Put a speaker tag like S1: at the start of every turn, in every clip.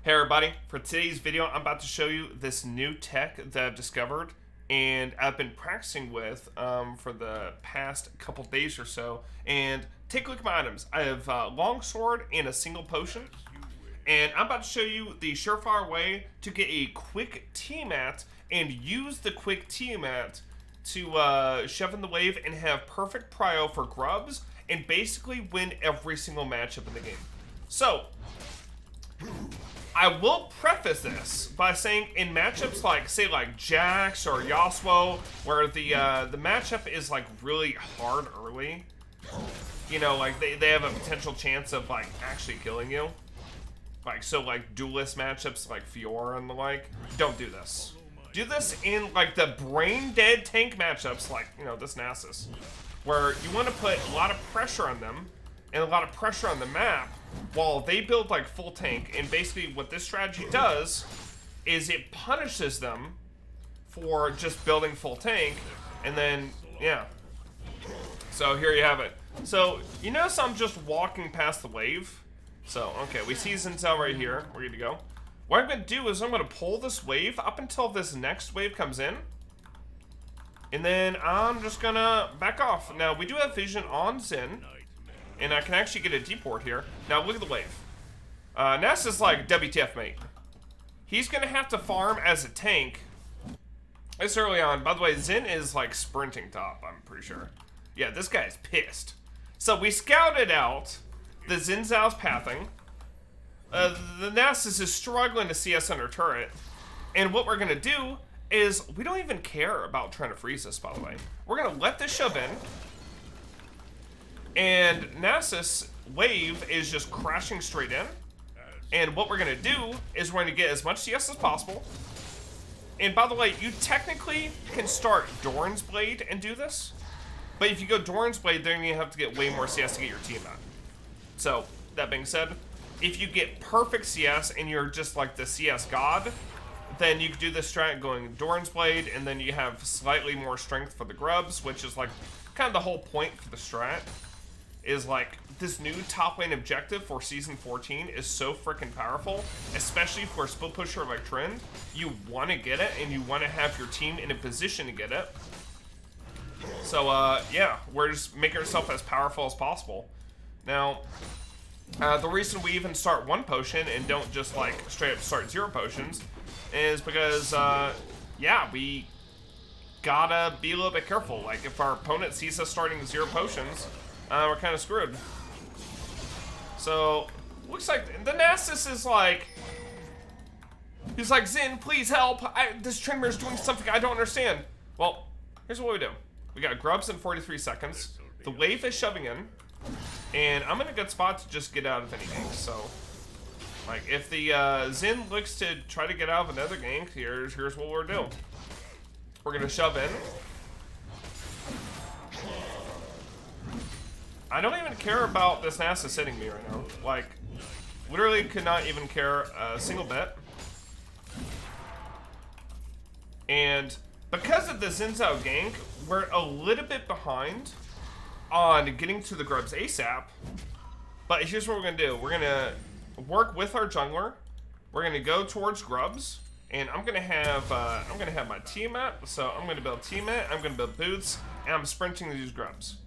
S1: Hey everybody, for today's video I'm about to show you this new tech that I've discovered and I've been practicing with for the past couple days or so. And take a look at my items. I have a long sword and a single potion, and I'm about to show you the surefire way to get a quick tiamat and use the quick tiamat to shove in the wave and have perfect prio for grubs and basically win every single matchup in the game. So I will preface this by saying in matchups like, say, like Jax or Yasuo, where the matchup is like really hard early, you know, like they have a potential chance of like actually killing you. Like, so like duelist matchups like Fiora and the like, don't do this. Do this in like the brain dead tank matchups like, you know, this Nasus, where you want to put a lot of pressure on them and a lot of pressure on the map while they build like full tank. And basically what this strategy does is it punishes them for just building full tank. And then, yeah. So here you have it. So you notice I'm just walking past the wave. So, okay, we see Zinzel right here. We're good to go. What I'm going to do is I'm going to pull this wave up until this next wave comes in. And then I'm just going to back off. Now, we do have vision on Zin. And I can actually get a deport here. Now, look at the wave. Ness is like WTF, mate. He's going to have to farm as a tank this early on. By the way, Zin is like sprinting top, I'm pretty sure. Yeah, this guy's pissed. So we scouted out the Xin Zhao's pathing. The Nasus is struggling to see us under turret. And what we're going to do is we don't even care about trying to freeze this, by the way. We're going to let this shove in. And Nasus wave is just crashing straight in. And what we're going to do is we're going to get as much CS as possible. And by the way, you technically can start Doran's Blade and do this. But if you go Doran's Blade, then you have to get way more CS to get your team out. So, that being said, if you get perfect CS and you're just like the CS god, then you can do this strat going Doran's Blade, and then you have slightly more strength for the grubs, which is like kind of the whole point for the strat. Is like this new top lane objective for season 14 is so freaking powerful, especially for a split pusher like Trynd. You want to get it, and you want to have your team in a position to get it. So yeah, we're just making ourselves as powerful as possible. Now, the reason we even start one potion and don't just like straight up start 0 potions is because yeah, we gotta be a little bit careful. Like if our opponent sees us starting 0 potions, we're kind of screwed. So, looks like the Nasus is like, he's like, Zin, please help. This Tryndamere is doing something I don't understand. Well, here's what we do. We got grubs in 43 seconds. The wave is shoving in. And I'm in a good spot to just get out of any gank. So, like, if the Zin looks to try to get out of another gank, here's what we're doing. We're going to shove in. I don't even care about this Nasus hitting me right now. Like, literally could not even care a single bit. And because of the Xin Zhao gank, we're a little bit behind on getting to the grubs ASAP. But here's what we're going to do. We're going to work with our jungler. We're going to go towards grubs. And I'm going to have my tiamat. So I'm going to build tiamat. I'm going to build boots. And I'm sprinting these grubs.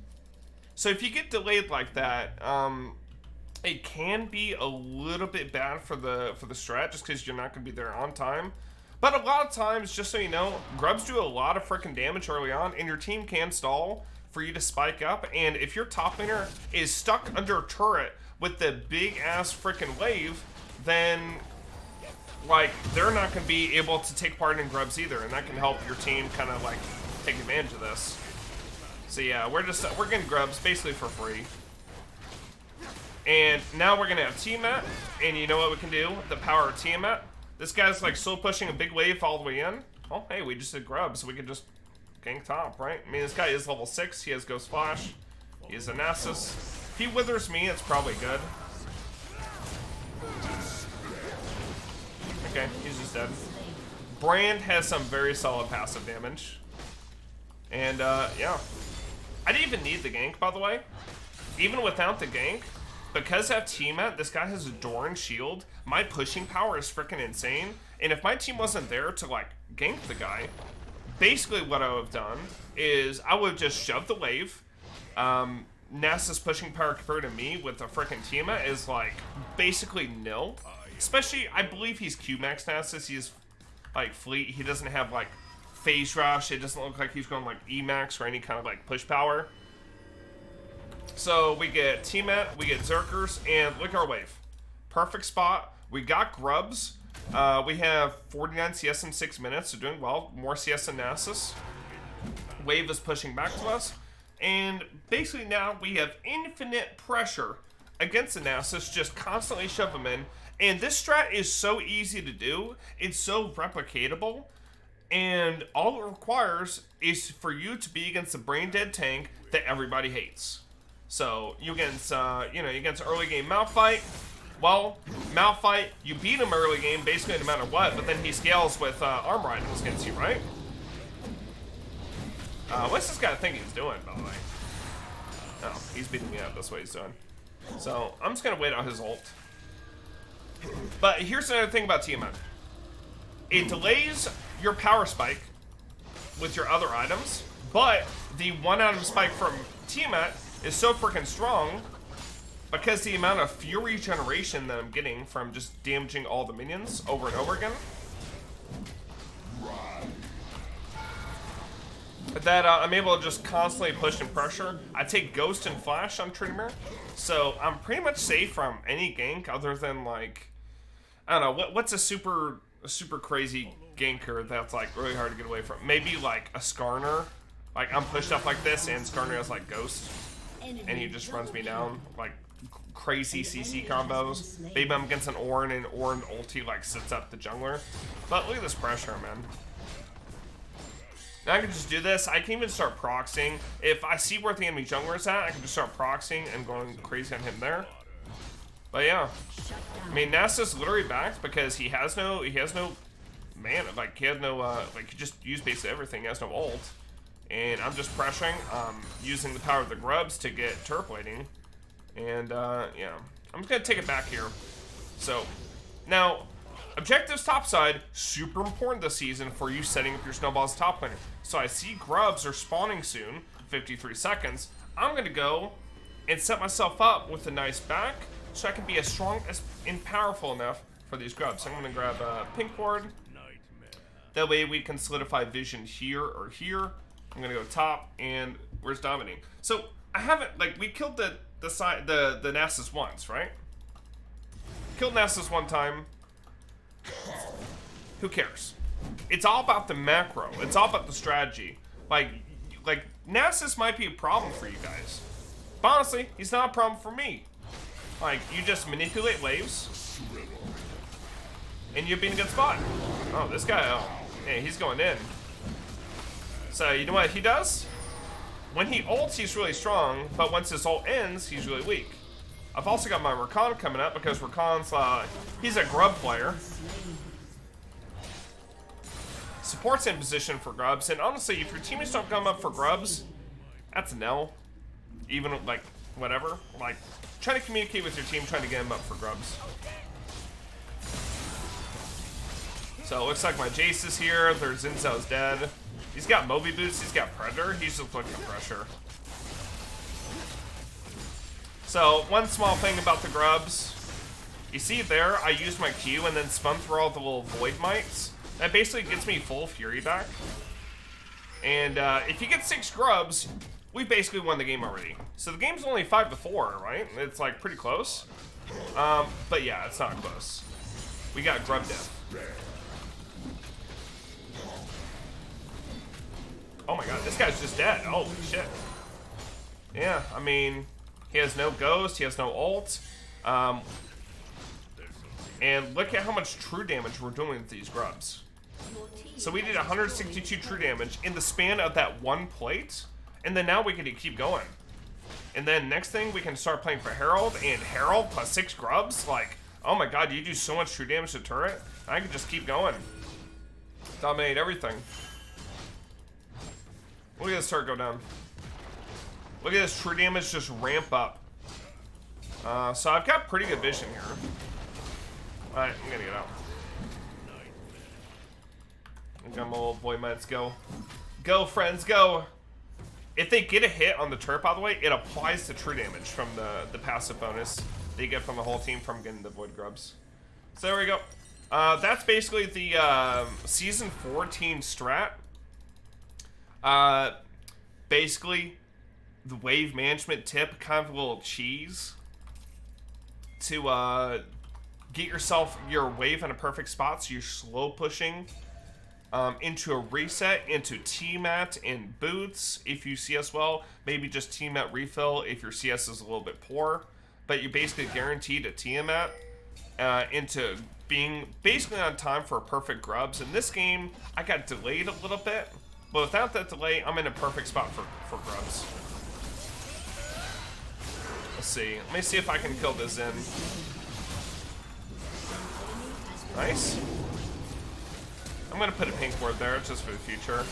S1: So if you get delayed like that, it can be a little bit bad for the strat, just because you're not going to be there on time. But a lot of times, just so you know, grubs do a lot of freaking damage early on, and your team can stall for you to spike up. And if your top laner is stuck under a turret with the big ass freaking wave, then like they're not going to be able to take part in grubs either, and that can help your team kind of like take advantage of this. So yeah, we're getting grubs basically for free. And now we're gonna have Tiamat, and you know what we can do? The power of Tiamat. This guy's like slow pushing a big wave all the way in. Oh, hey, we just did grubs, so we can just gank top, right? I mean, this guy is level 6. He has Ghost Flash. He has a Nasus. If he withers me, it's probably good. Okay, he's just dead. Brand has some very solid passive damage. And yeah. I didn't even need the gank, by the way. Even without the gank, because I have tiamat, this guy has a door and shield. My pushing power is freaking insane. And if my team wasn't there to like gank the guy, basically what I would have done is I would have just shoved the wave. Nasa's pushing power compared to me with the freaking tiamat is like basically nil. Especially, I believe he's Q-max Nasus. He's like fleet. He doesn't have like phase rush. It doesn't look like he's going like E-max or any kind of like push power. So we get tiamat, we get Zerkers, and look at our wave. Perfect spot. We got grubs. We have 49 CS in 6 minutes, so doing well. More CS than Nasus. Wave is pushing back to us. And basically now we have infinite pressure against the Nasus, just constantly shove them in. And this strat is so easy to do. It's so replicatable. And all it requires is for you to be against the brain dead tank that everybody hates. So you against, against early game Malphite. Well, Malphite, you beat him early game basically no matter what, but then he scales with armor items against you, right? What's this guy think he's doing, by the way? Oh, he's beating me up. That's what he's doing. So I'm just gonna wait on his ult. But here's another thing about Tiamat. It delays your power spike with your other items, but the one item spike from Tiamat is so freaking strong because the amount of fury generation that I'm getting from just damaging all the minions over and over again, that I'm able to just constantly push and pressure. I take Ghost and Flash on Tryndamere, so I'm pretty much safe from any gank other than like, I don't know, what's a super crazy ganker that's like really hard to get away from? Maybe like a Skarner. Like I'm pushed up like this and Skarner has like Ghost, and he just runs me down like crazy CC combos. Maybe I'm against an Ornn and Ornn ulti like sits up the jungler. But look at this pressure, man. Now I can just do this. I can even start proxying. If I see where the enemy jungler is at, I can just start proxying and going crazy on him there. But yeah, I mean Nasus literally backed because he has no mana. Like he had no like he just used basically everything. He has no ult, and I'm just pressuring, using the power of the grubs to get turret plating, and yeah, I'm just gonna take it back here. So now. Objectives topside, super important this season for you setting up your snowballs top laner. So I see grubs are spawning soon, 53 seconds. I'm gonna go and set myself up with a nice back so I can be as strong as and powerful enough for these grubs. So I'm gonna grab a pink ward. That way we can solidify vision here or here. I'm gonna go top, and where's dominating? So I haven't, like, we killed the Nasus once, right? Killed Nasus one time. Who cares? It's all about the macro. It's all about the strategy. Like Nasus might be a problem for you guys, but honestly, he's not a problem for me. Like, you just manipulate waves, and you'll be in a good spot. Oh, this guy, oh, hey, he's going in. So, you know what he does? When he ults, he's really strong, but once his ult ends, he's really weak. I've also got my Rakan coming up because Rakan's, he's a grub player. Support's in position for grubs, and honestly, if your teammates don't come up for grubs, that's a no. Even, like, whatever. Like, try to communicate with your team, trying to get them up for grubs. So, it looks like my Jace is here. Their Zinzo's dead. He's got Moby Boots. He's got Predator. He's just looking for pressure. So, one small thing about the grubs. You see there, I used my Q and then spun through all the little Void Mites. That basically gets me full Fury back. And if you get 6 grubs, we basically won the game already. So the game's only 5-4, right? It's like pretty close. But yeah, it's not close. We got grub death. Oh my god, this guy's just dead. Holy shit. Yeah, I mean, he has no ghost, he has no ult. And look at how much true damage we're doing with these grubs. So we did 162 true damage in the span of that one plate, and then now we can keep going. And then next thing, we can start playing for Herald, and Herald plus 6 grubs, like, oh my god, you do so much true damage to turret. I can just keep going. Dominate everything. Look at this turret go down. Look at this true damage just ramp up. So I've got pretty good vision here. Alright, I'm gonna get out. I got my little void mites. Go. Go, friends, go! If they get a hit on the turret, by the way, it applies the true damage from the passive bonus they get from the whole team from getting the void grubs. So there we go. That's basically the Season 14 strat. Basically, the wave management tip, kind of a little cheese to get yourself your wave in a perfect spot, so you're slow pushing into a reset, into tiamat and boots if you CS well, maybe just tiamat refill if your CS is a little bit poor, but you're basically guaranteed a tiamat into being basically on time for perfect grubs. In this game, I got delayed a little bit, but without that delay, I'm in a perfect spot for grubs. Let's see. Let me see if I can kill this in. Nice. I'm gonna put a pink ward there just for the future.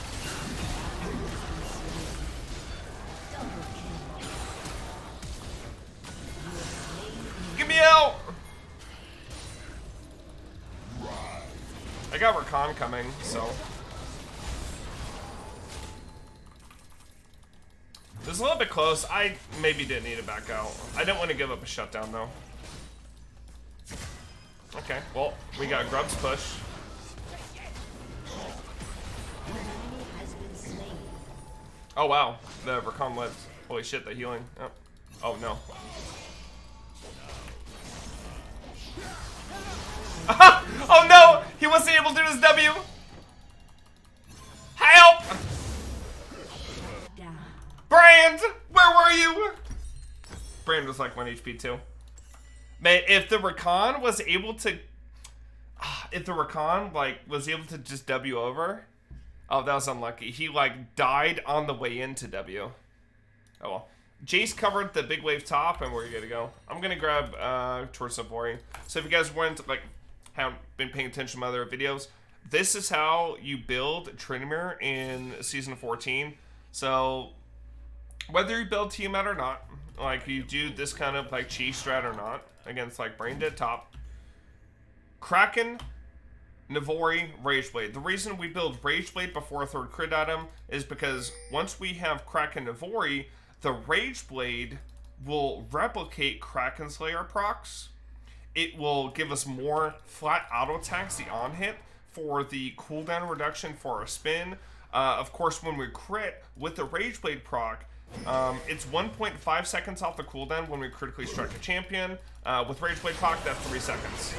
S1: Get me out! I got Rakan coming, so. This is a little bit close. I maybe didn't need to back out. I didn't want to give up a shutdown though. Okay, well, we got Grub's push. Oh wow, the Rakan lived. Holy shit, the healing. Oh, oh no. Oh no! He wasn't able to do his W! Help! Brand! Where were you? Brand was like 1 HP too. Man, if the Rakan was able to... If the Rakan, like, was able to just W over... Oh, that was unlucky. He, like, died on the way into W. Oh, well. Jace covered the big wave top, and we're good to go. I'm gonna grab towards Safori. So if you guys weren't, like, haven't been paying attention to my other videos, this is how you build Tryndamere in Season 14. So, whether you build Tiamat or not, like, you do this kind of, like, cheese strat or not, against, like, Brain Dead top, Kraken, Navori, Rageblade. The reason we build Rageblade before a third crit item is because once we have Kraken Navori, the Rageblade will replicate Kraken Slayer procs. It will give us more flat auto attacks, the on hit, for the cooldown reduction for our spin. Of course, when we crit with the Rageblade proc, it's 1.5 seconds off the cooldown when we critically strike a champion. With Rageblade proc, that's 3 seconds.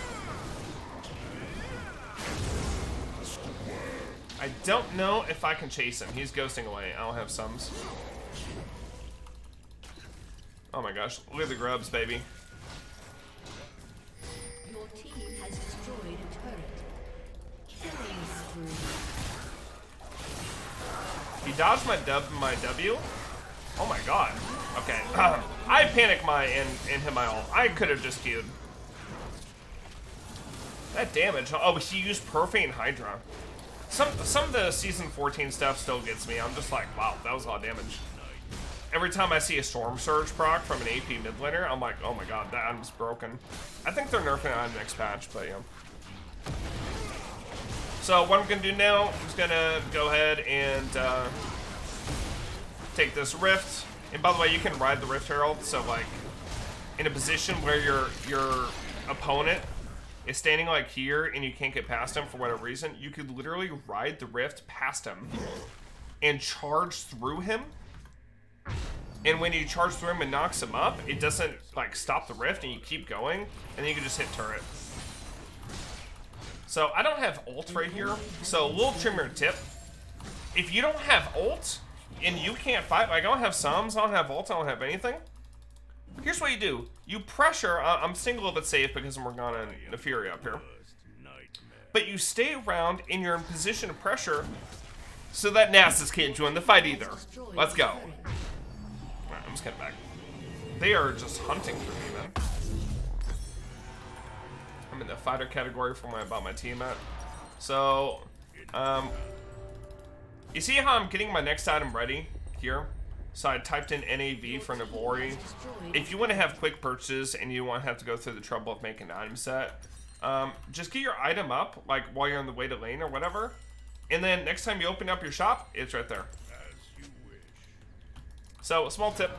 S1: I don't know if I can chase him. He's ghosting away. I don't have sums. Oh my gosh. Look at the grubs, baby.
S2: Your team has destroyed a turret. Killing spree.
S1: He dodged my W. Oh my god. Okay. I panicked and hit my ult. I could have just queued. That damage. Oh, he used Profane Hydra. Some of the Season 14 stuff still gets me. I'm just like, wow, that was a lot of damage. Every time I see a Storm Surge proc from an AP mid laner, I'm like, oh my god, that I'm just broken. I think they're nerfing it on the next patch, but yeah. So what I'm gonna do now, I'm just gonna go ahead and take this Rift. And by the way, you can ride the Rift Herald, so like in a position where your opponent is standing like here and you can't get past him for whatever reason, you could literally ride the Rift past him and charge through him. And when you charge through him and knocks him up, it doesn't like stop the Rift and you keep going, and then you can just hit turret. So I don't have ult right here, so a little Tryndamere tip. If you don't have ult and you can't fight, like I don't have sums, I don't have ult, I don't have anything, here's what you do. You pressure, I'm staying a little bit safe because I'm Morgana and Fury up here. But you stay around and you're in position of pressure so that Nasus can't join the fight either. Let's go. Alright, I'm just getting back. They are just hunting for me, man. I'm in the fighter category for when I bought my team at. So, you see how I'm getting my next item ready here? So I typed in NAV for Navori. If you want to have quick purchases and you want to have to go through the trouble of making an item set, just get your item up, like while you're on the way to lane or whatever. And then next time you open up your shop, it's right there. So, a small tip.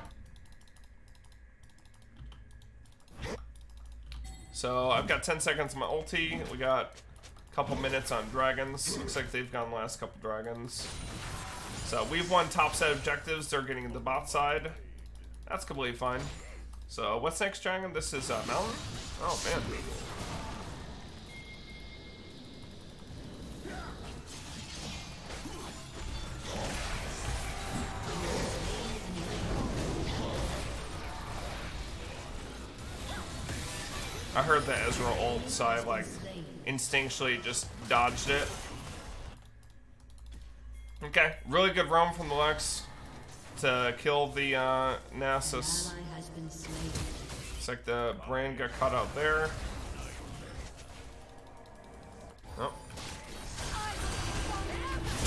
S1: So, I've got 10 seconds on my ulti. We got a couple minutes on dragons. Looks like they've gone the last couple dragons. So, we've won top set objectives. They're getting the bot side. That's completely fine. So, what's next, dragon? This is mountain? Oh, man. I heard the Ezra ult, so I like instinctually just dodged it. Okay, really good roam from the Lux to kill the Nasus. It's like the brand got caught out there. Oh.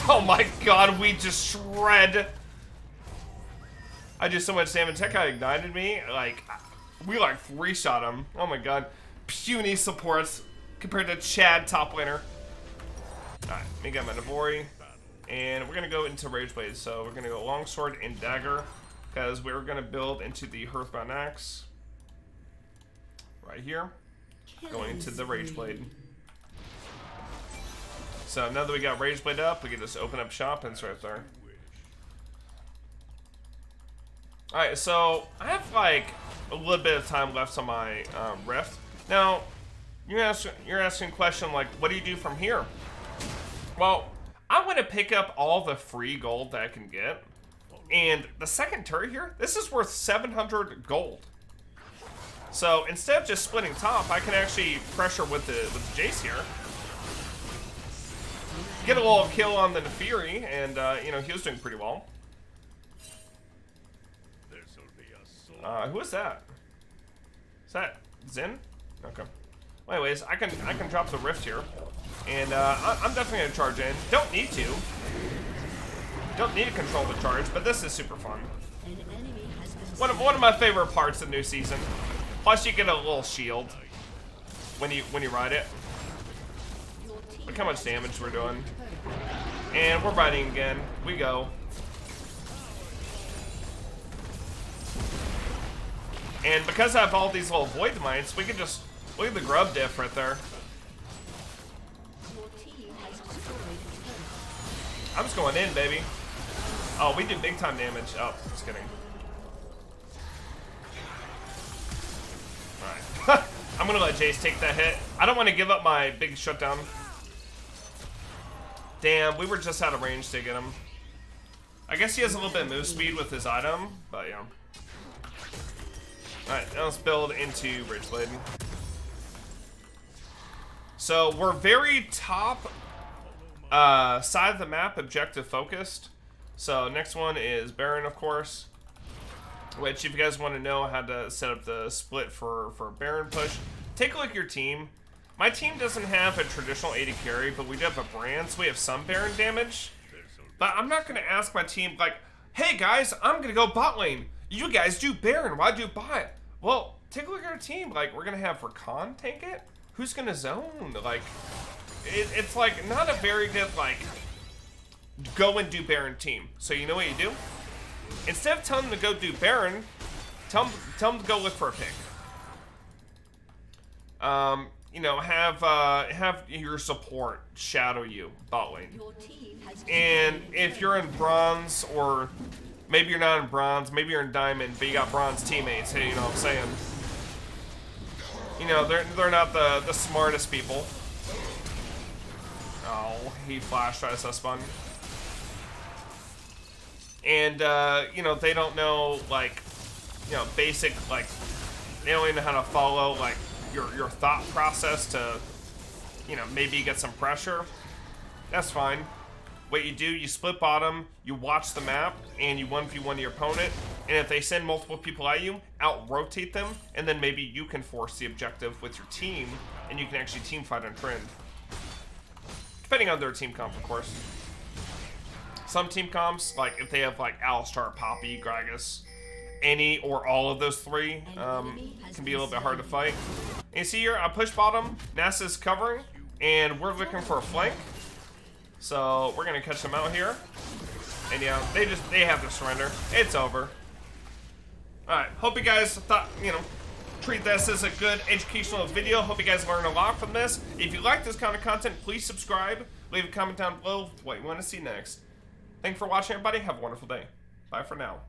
S1: Oh my god, we just shred. I did so much damage. Tech guy ignited me. Like, we like 3-shot him. Oh my god. Puny supports compared to Chad top laner. Alright, we got my Navori. And we're gonna go into Rage Blade. So we're gonna go Longsword and Dagger. Because we're gonna build into the Hearthbound Axe. Right here. Going into the Rage Blade. So now that we got Rage Blade up, we can just open up shop and it's right there. Alright, so I have like a little bit of time left on my Rift. Now, you're asking a question like, what do you do from here? Well, I want to pick up all the free gold that I can get. And the second turret here, this is worth 700 gold. So instead of just splitting top, I can actually pressure with the Jace here. Get a little kill on the Neferi, and you know, he was doing pretty well. Who is that? Is that Zen? Okay. Well, anyways, I can drop the Rift here, and I'm definitely gonna charge in. Don't need to. Don't need to control the charge, but this is super fun. One of my favorite parts of the new season. Plus, you get a little shield when you ride it. Look how much damage we're doing, and we're riding again. We go. And because I have all these little void mites, we can just look at the grub diff right there. I'm just going in, baby. Oh, we do big time damage. Oh, just kidding. Alright. I'm gonna let Jace take that hit. I don't want to give up my big shutdown. Damn, we were just out of range to get him. I guess he has a little bit of move speed with his item, but yeah. Alright, now let's build into Ridgeblade. So we're very top side of the map, objective focused. So next one is Baron, of course. Which, if you guys want to know how to set up the split for Baron push, take a look at your team. My team doesn't have a traditional AD carry, but we do have a brand, so we have some Baron damage. But I'm not going to ask my team, like, hey guys, I'm going to go bot lane. You guys do Baron, why do bot? Well, take a look at our team. Like, we're going to have Rakan tank it? Who's going to zone? Like, it's like not a very good, like, go and do Baron team. So you know what you do? Instead of telling them to go do Baron, tell them to go look for a pick. You know, have your support shadow you bot lane. And if you're in bronze, or maybe you're not in bronze, maybe you're in diamond, but you got bronze teammates, hey, you know what I'm saying? You know, they're not the smartest people. Oh, he flashed ISS spun. And, you know, they don't know, like, you know, basic, like, they don't even know how to follow, like, your thought process to, you know, maybe get some pressure. That's fine. What you do, you split bottom, you watch the map, and you 1v1 your opponent, and if they send multiple people at you, out-rotate them, and then maybe you can force the objective with your team, and you can actually team fight on Trynd. Depending on their team comp, of course. Some team comps, like if they have like Alistar, Poppy, Gragas, any or all of those three, can be a little bit hard to fight. And you see here, I push bottom, NASA's covering, and we're looking for a flank. So we're gonna catch them out here. And yeah, they have to surrender. It's over. Alright, hope you guys thought, treat this as a good educational video. Hope you guys learned a lot from this. If you like this kind of content, please subscribe. Leave a comment down below what you want to see next. Thanks for watching, everybody. Have a wonderful day. Bye for now.